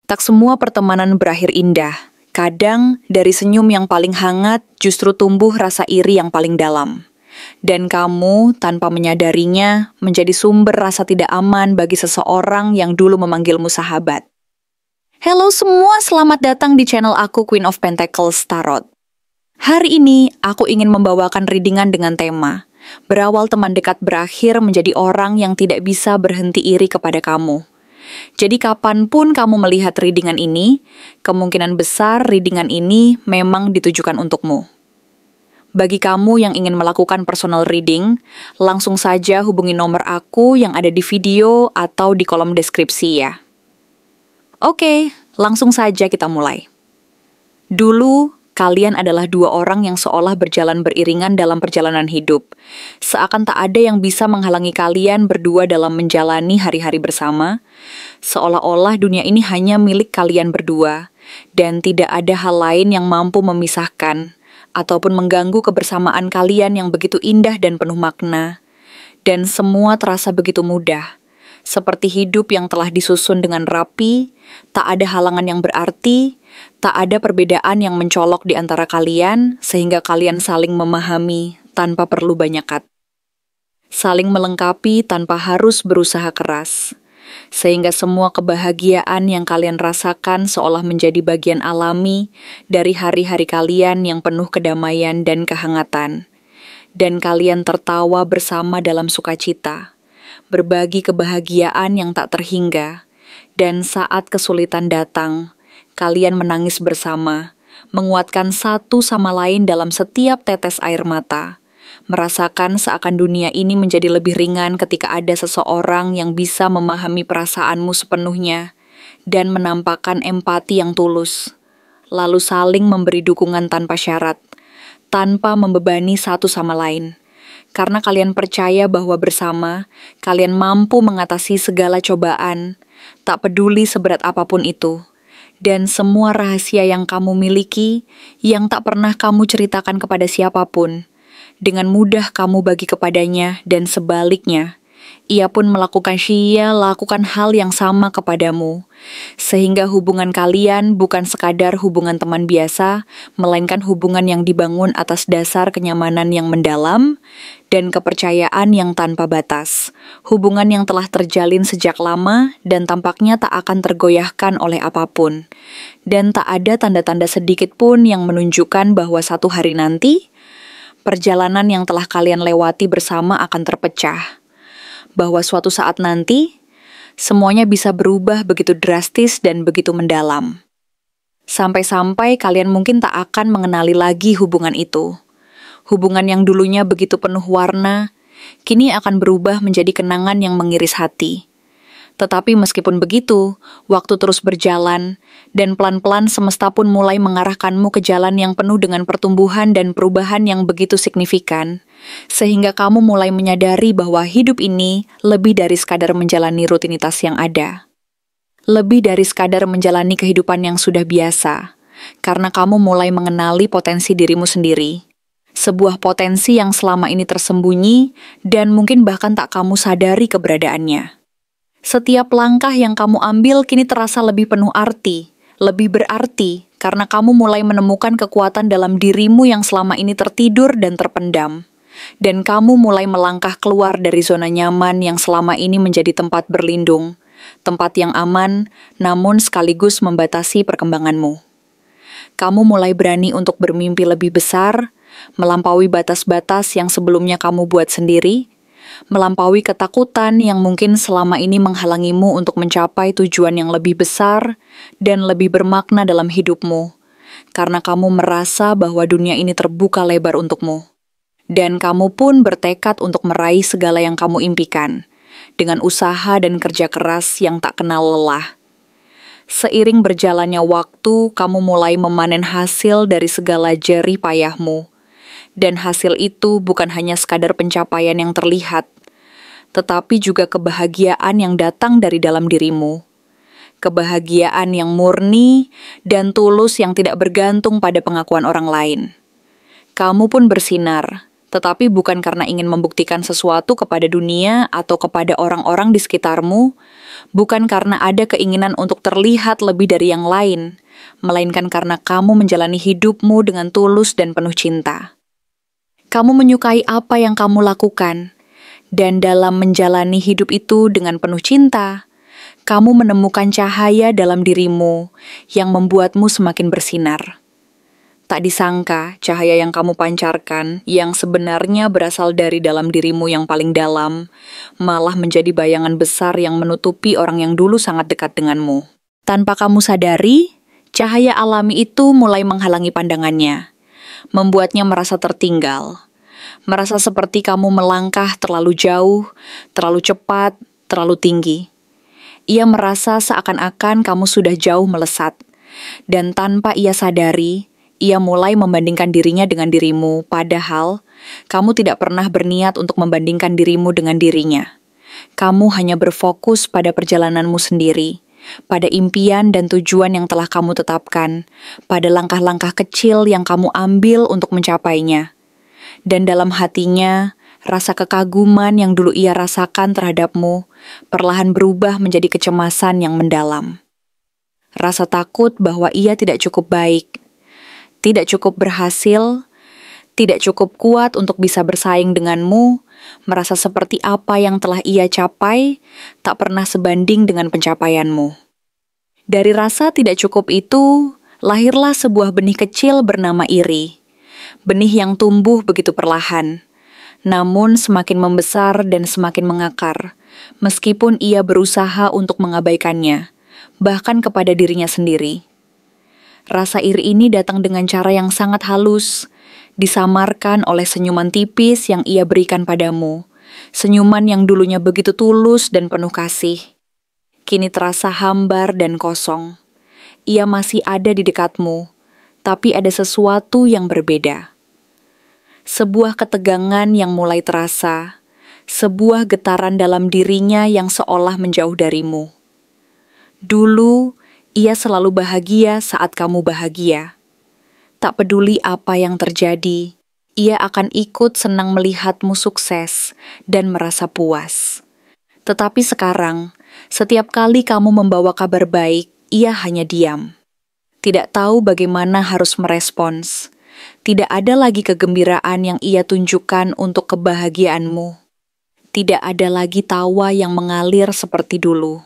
Tak semua pertemanan berakhir indah. Kadang, dari senyum yang paling hangat justru tumbuh rasa iri yang paling dalam. Dan kamu, tanpa menyadarinya, menjadi sumber rasa tidak aman bagi seseorang yang dulu memanggilmu sahabat. Halo semua, selamat datang di channel aku Queen of Pentacles Tarot. Hari ini, aku ingin membawakan readingan dengan tema berawal teman dekat berakhir menjadi orang yang tidak bisa berhenti iri kepada kamu. Jadi kapanpun kamu melihat readingan ini, kemungkinan besar readingan ini memang ditujukan untukmu. Bagi kamu yang ingin melakukan personal reading, langsung saja hubungi nomor aku yang ada di video atau di kolom deskripsi ya. Oke, langsung saja kita mulai. Dulu, kalian adalah dua orang yang seolah berjalan beriringan dalam perjalanan hidup. Seakan tak ada yang bisa menghalangi kalian berdua dalam menjalani hari-hari bersama. Seolah-olah dunia ini hanya milik kalian berdua, dan tidak ada hal lain yang mampu memisahkan ataupun mengganggu kebersamaan kalian yang begitu indah dan penuh makna. Dan semua terasa begitu mudah, seperti hidup yang telah disusun dengan rapi, tak ada halangan yang berarti, tak ada perbedaan yang mencolok di antara kalian, sehingga kalian saling memahami tanpa perlu banyak kata. Saling melengkapi tanpa harus berusaha keras. Sehingga semua kebahagiaan yang kalian rasakan seolah menjadi bagian alami dari hari-hari kalian yang penuh kedamaian dan kehangatan. Dan kalian tertawa bersama dalam sukacita, berbagi kebahagiaan yang tak terhingga. Dan saat kesulitan datang, kalian menangis bersama, menguatkan satu sama lain dalam setiap tetes air mata. Merasakan seakan dunia ini menjadi lebih ringan ketika ada seseorang yang bisa memahami perasaanmu sepenuhnya dan menampakkan empati yang tulus. Lalu saling memberi dukungan tanpa syarat, tanpa membebani satu sama lain. Karena kalian percaya bahwa bersama, kalian mampu mengatasi segala cobaan, tak peduli seberat apapun itu. Dan semua rahasia yang kamu miliki, yang tak pernah kamu ceritakan kepada siapapun, dengan mudah kamu bagi kepadanya dan sebaliknya, ia pun lakukan hal yang sama kepadamu. Sehingga hubungan kalian bukan sekadar hubungan teman biasa, melainkan hubungan yang dibangun atas dasar kenyamanan yang mendalam dan kepercayaan yang tanpa batas. Hubungan yang telah terjalin sejak lama dan tampaknya tak akan tergoyahkan oleh apapun. Dan tak ada tanda-tanda sedikit pun yang menunjukkan bahwa satu hari nanti, perjalanan yang telah kalian lewati bersama akan terpecah. Bahwa suatu saat nanti, semuanya bisa berubah begitu drastis dan begitu mendalam. Sampai-sampai kalian mungkin tak akan mengenali lagi hubungan itu. Hubungan yang dulunya begitu penuh warna, kini akan berubah menjadi kenangan yang mengiris hati. Tetapi meskipun begitu, waktu terus berjalan, dan pelan-pelan semesta pun mulai mengarahkanmu ke jalan yang penuh dengan pertumbuhan dan perubahan yang begitu signifikan, sehingga kamu mulai menyadari bahwa hidup ini lebih dari sekadar menjalani rutinitas yang ada. Lebih dari sekadar menjalani kehidupan yang sudah biasa, karena kamu mulai mengenali potensi dirimu sendiri. Sebuah potensi yang selama ini tersembunyi, dan mungkin bahkan tak kamu sadari keberadaannya. Setiap langkah yang kamu ambil kini terasa lebih penuh arti, lebih berarti, karena kamu mulai menemukan kekuatan dalam dirimu yang selama ini tertidur dan terpendam. Dan kamu mulai melangkah keluar dari zona nyaman yang selama ini menjadi tempat berlindung, tempat yang aman, namun sekaligus membatasi perkembanganmu. Kamu mulai berani untuk bermimpi lebih besar, melampaui batas-batas yang sebelumnya kamu buat sendiri, melampaui ketakutan yang mungkin selama ini menghalangimu untuk mencapai tujuan yang lebih besar dan lebih bermakna dalam hidupmu, karena kamu merasa bahwa dunia ini terbuka lebar untukmu. Dan kamu pun bertekad untuk meraih segala yang kamu impikan, dengan usaha dan kerja keras yang tak kenal lelah. Seiring berjalannya waktu, kamu mulai memanen hasil dari segala jerih payahmu. Dan hasil itu bukan hanya sekadar pencapaian yang terlihat, tetapi juga kebahagiaan yang datang dari dalam dirimu. Kebahagiaan yang murni dan tulus yang tidak bergantung pada pengakuan orang lain. Kamu pun bersinar, tetapi bukan karena ingin membuktikan sesuatu kepada dunia atau kepada orang-orang di sekitarmu, Bukan karena ada keinginan untuk terlihat lebih dari yang lain, melainkan karena kamu menjalani hidupmu dengan tulus dan penuh cinta. Kamu menyukai apa yang kamu lakukan, dan dalam menjalani hidup itu dengan penuh cinta, kamu menemukan cahaya dalam dirimu yang membuatmu semakin bersinar. Tak disangka, cahaya yang kamu pancarkan, yang sebenarnya berasal dari dalam dirimu yang paling dalam, malah menjadi bayangan besar yang menutupi orang yang dulu sangat dekat denganmu. Tanpa kamu sadari, cahaya alami itu mulai menghalangi pandangannya, membuatnya merasa tertinggal, merasa seperti kamu melangkah terlalu jauh, terlalu cepat, terlalu tinggi. Ia merasa seakan-akan kamu sudah jauh melesat, dan tanpa ia sadari, ia mulai membandingkan dirinya dengan dirimu, padahal kamu tidak pernah berniat untuk membandingkan dirimu dengan dirinya. Kamu hanya berfokus pada perjalananmu sendiri, pada impian dan tujuan yang telah kamu tetapkan, pada langkah-langkah kecil yang kamu ambil untuk mencapainya. Dan dalam hatinya, rasa kekaguman yang dulu ia rasakan terhadapmu perlahan berubah menjadi kecemasan yang mendalam. Rasa takut bahwa ia tidak cukup baik, tidak cukup berhasil, tidak cukup kuat untuk bisa bersaing denganmu, merasa seperti apa yang telah ia capai tak pernah sebanding dengan pencapaianmu. Dari rasa tidak cukup itu, lahirlah sebuah benih kecil bernama iri. Benih yang tumbuh begitu perlahan, namun semakin membesar dan semakin mengakar, meskipun ia berusaha untuk mengabaikannya, bahkan kepada dirinya sendiri. Rasa iri ini datang dengan cara yang sangat halus, disamarkan oleh senyuman tipis yang ia berikan padamu, senyuman yang dulunya begitu tulus dan penuh kasih. Kini terasa hambar dan kosong. Ia masih ada di dekatmu, tapi ada sesuatu yang berbeda. Sebuah ketegangan yang mulai terasa, sebuah getaran dalam dirinya yang seolah menjauh darimu. Dulu, ia selalu bahagia saat kamu bahagia. Tak peduli apa yang terjadi, ia akan ikut senang melihatmu sukses dan merasa puas. Tetapi sekarang, setiap kali kamu membawa kabar baik, ia hanya diam. Tidak tahu bagaimana harus merespons. Tidak ada lagi kegembiraan yang ia tunjukkan untuk kebahagiaanmu. Tidak ada lagi tawa yang mengalir seperti dulu.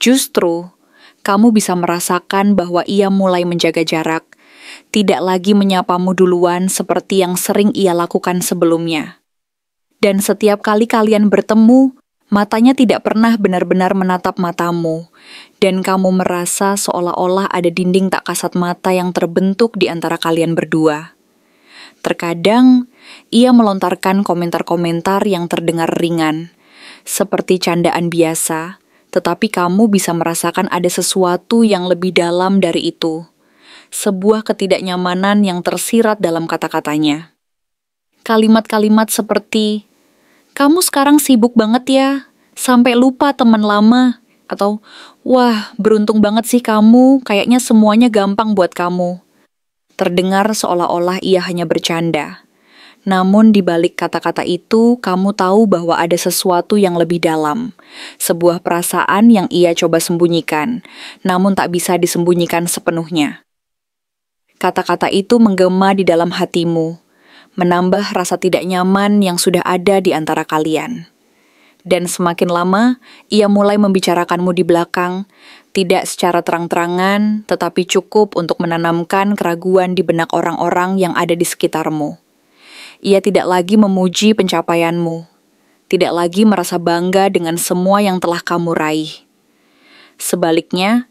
Justru, kamu bisa merasakan bahwa ia mulai menjaga jarak, tidak lagi menyapamu duluan seperti yang sering ia lakukan sebelumnya. Dan setiap kali kalian bertemu, matanya tidak pernah benar-benar menatap matamu, dan kamu merasa seolah-olah ada dinding tak kasat mata yang terbentuk di antara kalian berdua. Terkadang, ia melontarkan komentar-komentar yang terdengar ringan, seperti candaan biasa, tetapi kamu bisa merasakan ada sesuatu yang lebih dalam dari itu. Sebuah ketidaknyamanan yang tersirat dalam kata-katanya. Kalimat-kalimat seperti, "Kamu sekarang sibuk banget ya, sampai lupa teman lama." Atau, "Wah, beruntung banget sih kamu, kayaknya semuanya gampang buat kamu." Terdengar seolah-olah ia hanya bercanda. Namun di balik kata-kata itu, kamu tahu bahwa ada sesuatu yang lebih dalam. Sebuah perasaan yang ia coba sembunyikan, namun tak bisa disembunyikan sepenuhnya. Kata-kata itu menggema di dalam hatimu, menambah rasa tidak nyaman yang sudah ada di antara kalian. Dan semakin lama, ia mulai membicarakanmu di belakang, tidak secara terang-terangan, tetapi cukup untuk menanamkan keraguan di benak orang-orang yang ada di sekitarmu. Ia tidak lagi memuji pencapaianmu, tidak lagi merasa bangga dengan semua yang telah kamu raih. Sebaliknya,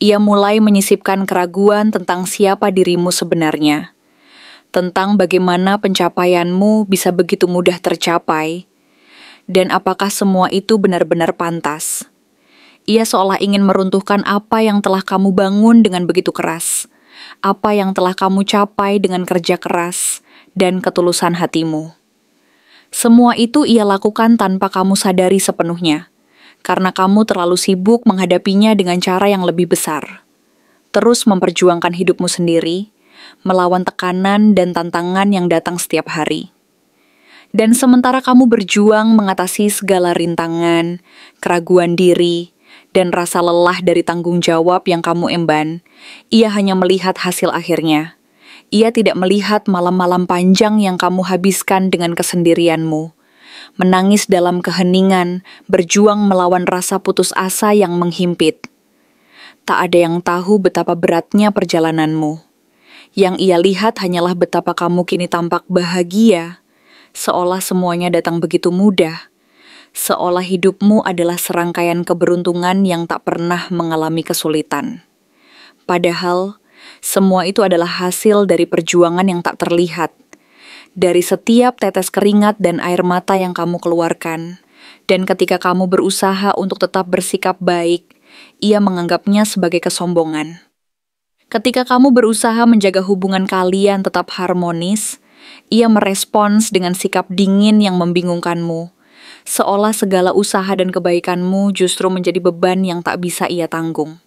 ia mulai menyisipkan keraguan tentang siapa dirimu sebenarnya, tentang bagaimana pencapaianmu bisa begitu mudah tercapai, dan apakah semua itu benar-benar pantas. Ia seolah ingin meruntuhkan apa yang telah kamu bangun dengan begitu keras, apa yang telah kamu capai dengan kerja keras, dan ketulusan hatimu. Semua itu ia lakukan tanpa kamu sadari sepenuhnya, karena kamu terlalu sibuk menghadapinya dengan cara yang lebih besar. Terus memperjuangkan hidupmu sendiri, melawan tekanan dan tantangan yang datang setiap hari. Dan sementara kamu berjuang mengatasi segala rintangan, keraguan diri, dan rasa lelah dari tanggung jawab yang kamu emban, ia hanya melihat hasil akhirnya. Ia tidak melihat malam-malam panjang yang kamu habiskan dengan kesendirianmu. Menangis dalam keheningan, berjuang melawan rasa putus asa yang menghimpit. Tak ada yang tahu betapa beratnya perjalananmu. Yang ia lihat hanyalah betapa kamu kini tampak bahagia, seolah semuanya datang begitu mudah, seolah hidupmu adalah serangkaian keberuntungan yang tak pernah mengalami kesulitan. Padahal, semua itu adalah hasil dari perjuangan yang tak terlihat, dari setiap tetes keringat dan air mata yang kamu keluarkan, dan ketika kamu berusaha untuk tetap bersikap baik, ia menganggapnya sebagai kesombongan. Ketika kamu berusaha menjaga hubungan kalian tetap harmonis, ia merespons dengan sikap dingin yang membingungkanmu, seolah segala usaha dan kebaikanmu justru menjadi beban yang tak bisa ia tanggung.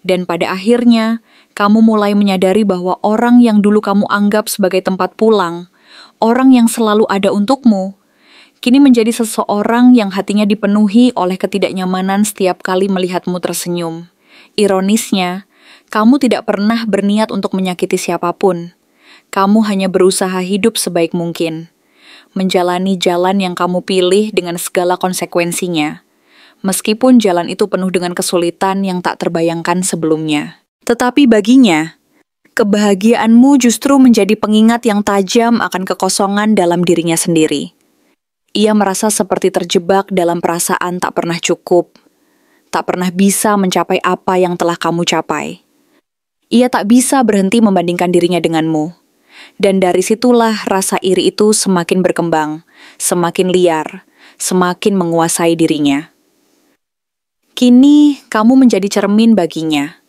Dan pada akhirnya, kamu mulai menyadari bahwa orang yang dulu kamu anggap sebagai tempat pulang, orang yang selalu ada untukmu, kini menjadi seseorang yang hatinya dipenuhi oleh ketidaknyamanan setiap kali melihatmu tersenyum. Ironisnya, kamu tidak pernah berniat untuk menyakiti siapapun. Kamu hanya berusaha hidup sebaik mungkin, menjalani jalan yang kamu pilih dengan segala konsekuensinya, meskipun jalan itu penuh dengan kesulitan yang tak terbayangkan sebelumnya. Tetapi baginya, kebahagiaanmu justru menjadi pengingat yang tajam akan kekosongan dalam dirinya sendiri. Ia merasa seperti terjebak dalam perasaan tak pernah cukup, tak pernah bisa mencapai apa yang telah kamu capai. Ia tak bisa berhenti membandingkan dirinya denganmu. Dan dari situlah rasa iri itu semakin berkembang, semakin liar, semakin menguasai dirinya. Kini kamu menjadi cermin baginya.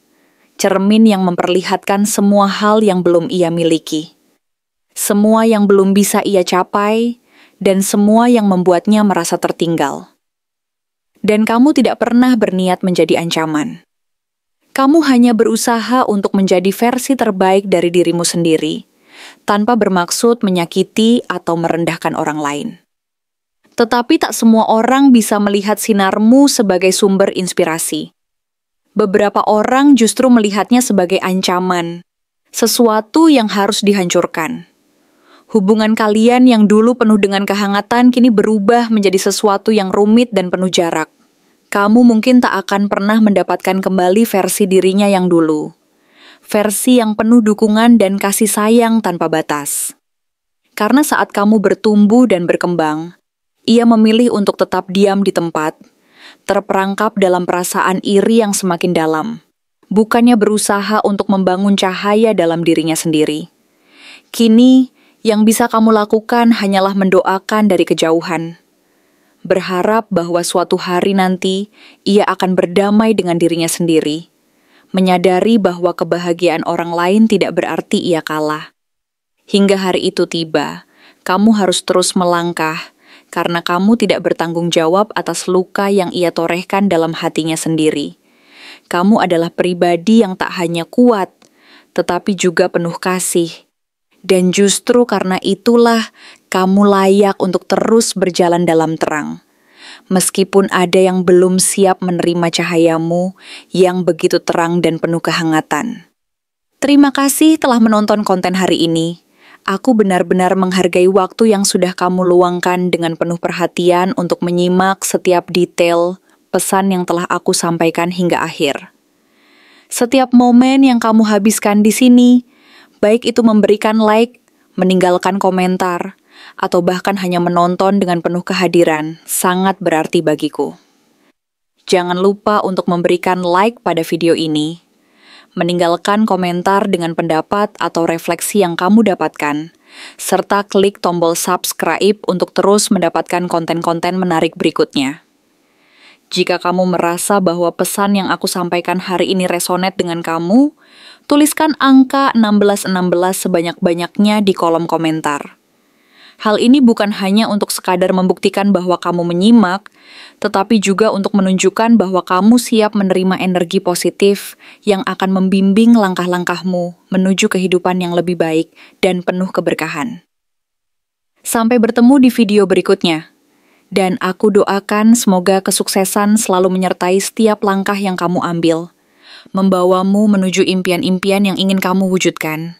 Cermin yang memperlihatkan semua hal yang belum ia miliki. Semua yang belum bisa ia capai, dan semua yang membuatnya merasa tertinggal. Dan kamu tidak pernah berniat menjadi ancaman. Kamu hanya berusaha untuk menjadi versi terbaik dari dirimu sendiri, tanpa bermaksud menyakiti atau merendahkan orang lain. Tetapi tak semua orang bisa melihat sinarmu sebagai sumber inspirasi. Beberapa orang justru melihatnya sebagai ancaman, sesuatu yang harus dihancurkan. Hubungan kalian yang dulu penuh dengan kehangatan kini berubah menjadi sesuatu yang rumit dan penuh jarak. Kamu mungkin tak akan pernah mendapatkan kembali versi dirinya yang dulu. Versi yang penuh dukungan dan kasih sayang tanpa batas. Karena saat kamu bertumbuh dan berkembang, ia memilih untuk tetap diam di tempat, terperangkap dalam perasaan iri yang semakin dalam, bukannya berusaha untuk membangun cahaya dalam dirinya sendiri. Kini, yang bisa kamu lakukan hanyalah mendoakan dari kejauhan. Berharap bahwa suatu hari nanti, ia akan berdamai dengan dirinya sendiri, menyadari bahwa kebahagiaan orang lain tidak berarti ia kalah. Hingga hari itu tiba, kamu harus terus melangkah, karena kamu tidak bertanggung jawab atas luka yang ia torehkan dalam hatinya sendiri. Kamu adalah pribadi yang tak hanya kuat, tetapi juga penuh kasih. Dan justru karena itulah, kamu layak untuk terus berjalan dalam terang. Meskipun ada yang belum siap menerima cahayamu yang begitu terang dan penuh kehangatan. Terima kasih telah menonton konten hari ini. Aku benar-benar menghargai waktu yang sudah kamu luangkan dengan penuh perhatian untuk menyimak setiap detail pesan yang telah aku sampaikan hingga akhir. Setiap momen yang kamu habiskan di sini, baik itu memberikan like, meninggalkan komentar, atau bahkan hanya menonton dengan penuh kehadiran, sangat berarti bagiku. Jangan lupa untuk memberikan like pada video ini, meninggalkan komentar dengan pendapat atau refleksi yang kamu dapatkan, serta klik tombol subscribe untuk terus mendapatkan konten-konten menarik berikutnya. Jika kamu merasa bahwa pesan yang aku sampaikan hari ini resonate dengan kamu, tuliskan angka 1616 sebanyak-banyaknya di kolom komentar. Hal ini bukan hanya untuk sekadar membuktikan bahwa kamu menyimak, tetapi juga untuk menunjukkan bahwa kamu siap menerima energi positif yang akan membimbing langkah-langkahmu menuju kehidupan yang lebih baik dan penuh keberkahan. Sampai bertemu di video berikutnya. Dan aku doakan semoga kesuksesan selalu menyertai setiap langkah yang kamu ambil, membawamu menuju impian-impian yang ingin kamu wujudkan.